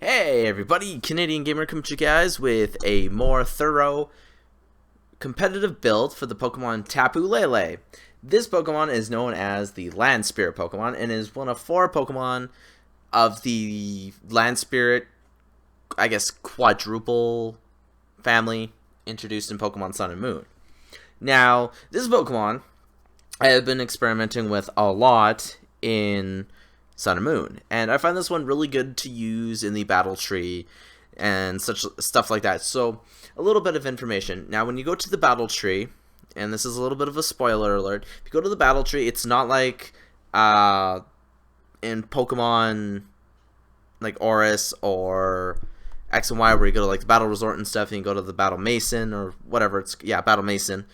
Hey everybody, Canadian Gamer coming to you guys with a more thorough competitive build for the Pokemon Tapu Lele. This Pokemon is known as the Land Spirit Pokemon and is one of 4 Pokemon of the Land Spirit, I guess, quadruple family introduced in Pokemon Sun and Moon. Now, this Pokemon I have been experimenting with a lot in Sun and Moon, and I find this one really good to use in the battle tree and such stuff like that. So a little bit of information. Now when you go to the battle tree, and this is a little bit of a spoiler alert, if you go to the battle tree, it's not like in Pokemon like Oris or X and Y where you go to like the battle resort and stuff and you go to the battle mason or whatever it's, yeah, battle mason,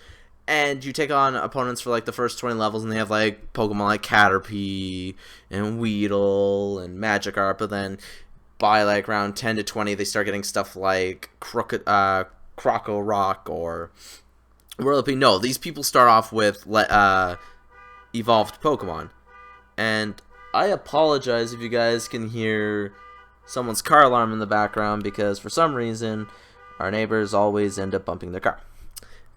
and you take on opponents for like the first 20 levels, and they have like Pokemon like Caterpie and Weedle and Magikarp, but then by like round 10 to 20 they start getting stuff like Croco Rock or Whirlipede. No, these people start off with evolved Pokemon. And I apologize if you guys can hear someone's car alarm in the background, because for some reason our neighbors always end up bumping their car.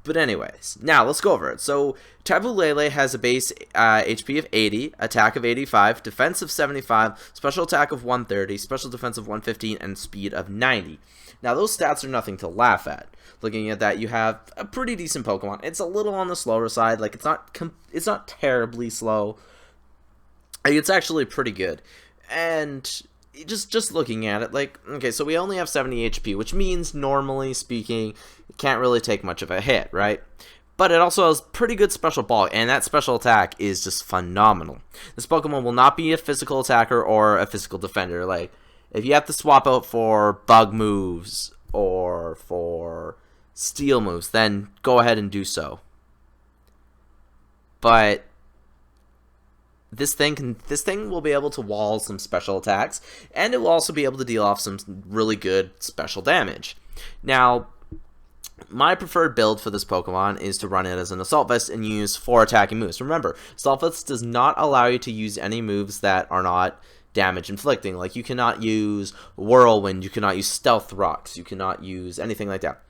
But anyways, now let's go over it. So Tapu Lele has a base HP of 80, attack of 85, defense of 75, special attack of 130, special defense of 115, and speed of 90. Now those stats are nothing to laugh at. Looking at that, you have a pretty decent Pokemon. It's a little on the slower side. Like it's not terribly slow. It's actually pretty good. And just looking at it, like, okay, so we only have 70 HP, which means, normally speaking, it can't really take much of a hit, right? But it also has pretty good special bulk, and that special attack is just phenomenal. This Pokemon will not be a physical attacker or a physical defender. Like, if you have to swap out for bug moves or for steel moves, then go ahead and do so. But this thing will be able to wall some special attacks, and it will also be able to deal off some really good special damage. Now, my preferred build for this Pokemon is to run it as an Assault Vest and use 4 attacking moves. Remember, Assault Vest does not allow you to use any moves that are not damage inflicting. Like, you cannot use Whirlwind, you cannot use Stealth Rocks, you cannot use anything like that.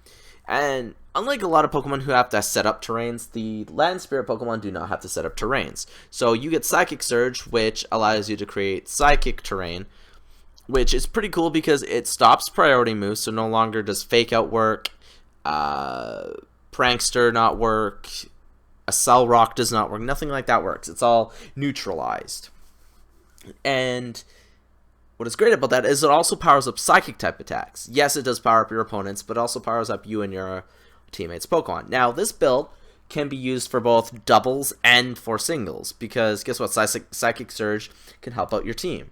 And unlike a lot of Pokemon who have to set up terrains, the Land Spirit Pokemon do not have to set up terrains. So you get Psychic Surge, which allows you to create Psychic terrain, which is pretty cool because it stops priority moves, so no longer does Fake Out work, Prankster not work, Accel Rock does not work, nothing like that works. It's all neutralized. And what is great about that is it also powers up Psychic type attacks. Yes, it does power up your opponents, but also powers up you and your teammates' Pokemon. Now, this build can be used for both doubles and for singles, because guess what? Psychic Surge can help out your team.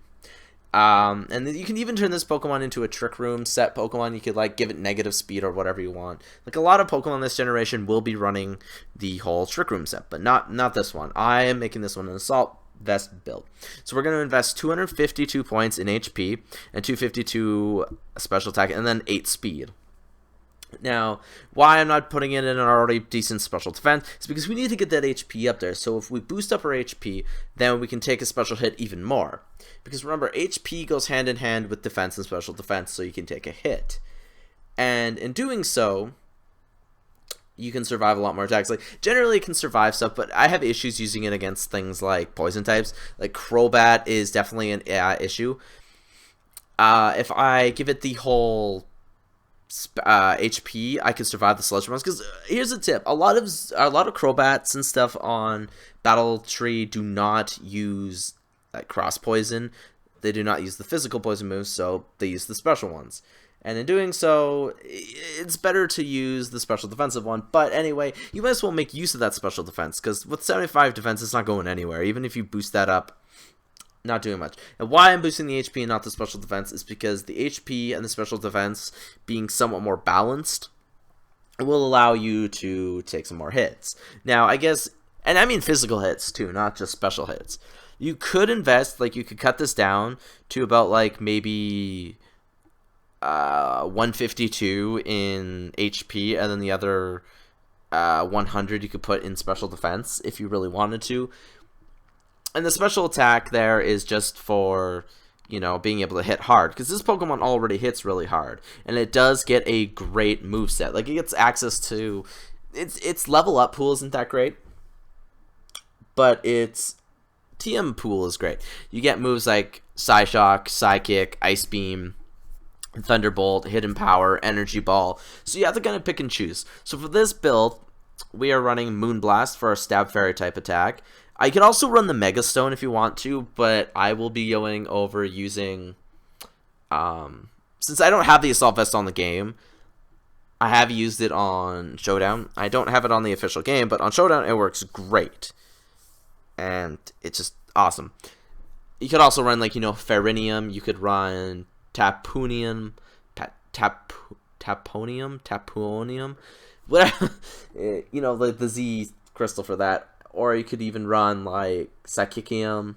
And you can even turn this Pokemon into a Trick Room set Pokemon. You could like give it negative speed or whatever you want. Like, a lot of Pokemon this generation will be running the whole Trick Room set, but not this one. I am making this one an Assault Vest build. So we're going to invest 252 points in HP and 252 special attack and then 8 speed. Now, why I'm not putting it in an already decent special defense is because we need to get that HP up there. So if we boost up our HP, then we can take a special hit even more. Because remember, HP goes hand in hand with defense and special defense, so you can take a hit. And in doing so, you can survive a lot more attacks. Like, generally it can survive stuff, but I have issues using it against things like poison types. Like, Crobat is definitely an issue. If I give it the whole HP, I can survive the Sludge Bombs. Because here's a tip: a lot of Crobats and stuff on Battle Tree do not use like cross poison. They do not use the physical poison moves, so they use the special ones. And in doing so, it's better to use the special defensive one. But anyway, you might as well make use of that special defense, because with 75 defense, it's not going anywhere. Even if you boost that up, not doing much. And why I'm boosting the HP and not the special defense is because the HP and the special defense being somewhat more balanced will allow you to take some more hits. Now, I guess, and I mean physical hits too, not just special hits. You could invest, like, you could cut this down to about, like, maybe 152 in HP, and then the other 100 you could put in special defense if you really wanted to. And the special attack there is just for, you know, being able to hit hard, because this Pokemon already hits really hard, and it does get a great moveset. Like, it gets access to its level up pool isn't that great, but its TM pool is great. You get moves like Psyshock, Psychic, Ice Beam, Thunderbolt, Hidden Power, Energy Ball. So you have to kind of pick and choose. So for this build, we are running Moonblast for our Stab Fairy type attack. I could also run the Mega Stone if you want to, but I will be going over using, since I don't have the Assault Vest on the game, I have used it on Showdown. I don't have it on the official game, but on Showdown it works great. And it's just awesome. You could also run, like, you know, Ferinium. You could run Tapunium, Taponium, whatever. You know, like the Z crystal for that. Or you could even run, like, Psychicium.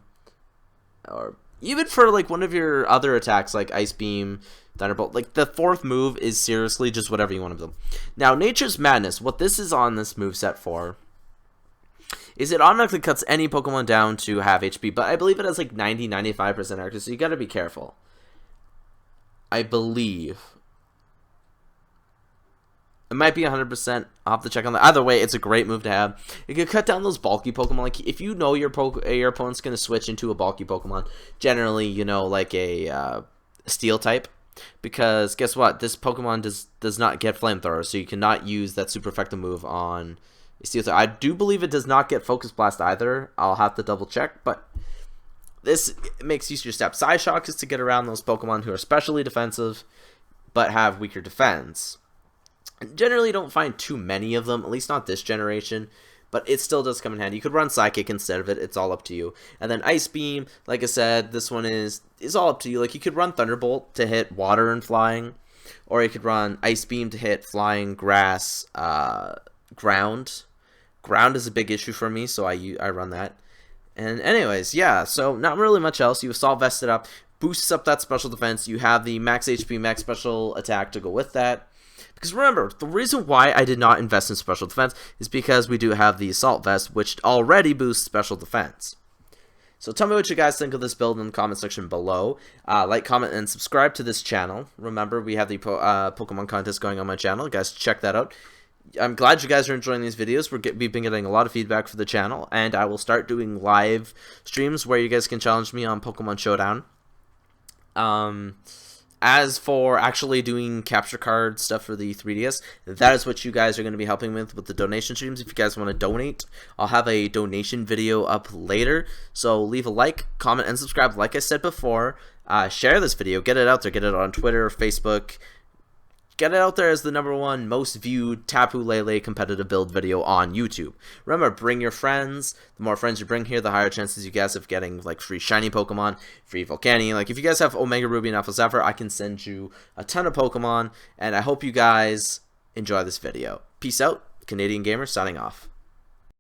Or even for, like, one of your other attacks, like Ice Beam, Thunderbolt. Like, the fourth move is seriously just whatever you want to do. Now, Nature's Madness, what this is on this moveset for is it automatically cuts any Pokemon down to half HP, but I believe it has like 90-95% accuracy, so you gotta be careful. I believe. It might be 100%. I'll have to check on that. Either way, it's a great move to have. It could cut down those bulky Pokemon. Like, if you know your opponent's going to switch into a bulky Pokemon, generally, you know, like a Steel type. Because, guess what? This Pokemon does not get Flamethrower, so you cannot use that super effective move on a Steel type. I do believe it does not get Focus Blast either. I'll have to double check, but this makes use of your step. Psyshock is to get around those Pokemon who are especially defensive, but have weaker defense. Generally don't find too many of them, at least not this generation, but it still does come in handy. You could run Psychic instead of it, it's all up to you. And then Ice Beam, like I said, this one is all up to you. Like, you could run Thunderbolt to hit water and flying, or you could run Ice Beam to hit flying, grass, ground. Ground is a big issue for me, so I run that. And anyways, yeah, so not really much else. You Assault Vested up, boosts up that special defense. You have the max HP, max special attack to go with that. Because remember, the reason why I did not invest in special defense is because we do have the Assault Vest, which already boosts special defense. So tell me what you guys think of this build in the comment section below. Like, comment, and subscribe to this channel. Remember, we have the Pokemon contest going on my channel. Guys, check that out. I'm glad you guys are enjoying these videos. We've been getting a lot of feedback for the channel, and I will start doing live streams where you guys can challenge me on Pokemon Showdown. As for actually doing capture card stuff for the 3DS, that is what you guys are going to be helping with the donation streams. If you guys want to donate, I'll have a donation video up later. So leave a like, comment, and subscribe. Like I said before, share this video. Get it out there. Get it on Twitter, Facebook. Get it out there as the #1 most viewed Tapu Lele competitive build video on YouTube. Remember, bring your friends. The more friends you bring here, the higher chances you guys of getting like free shiny Pokemon, free Volcanion. Like, if you guys have Omega Ruby and Alpha Sapphire, I can send you a ton of Pokemon. And I hope you guys enjoy this video. Peace out. Canadian Gamer signing off.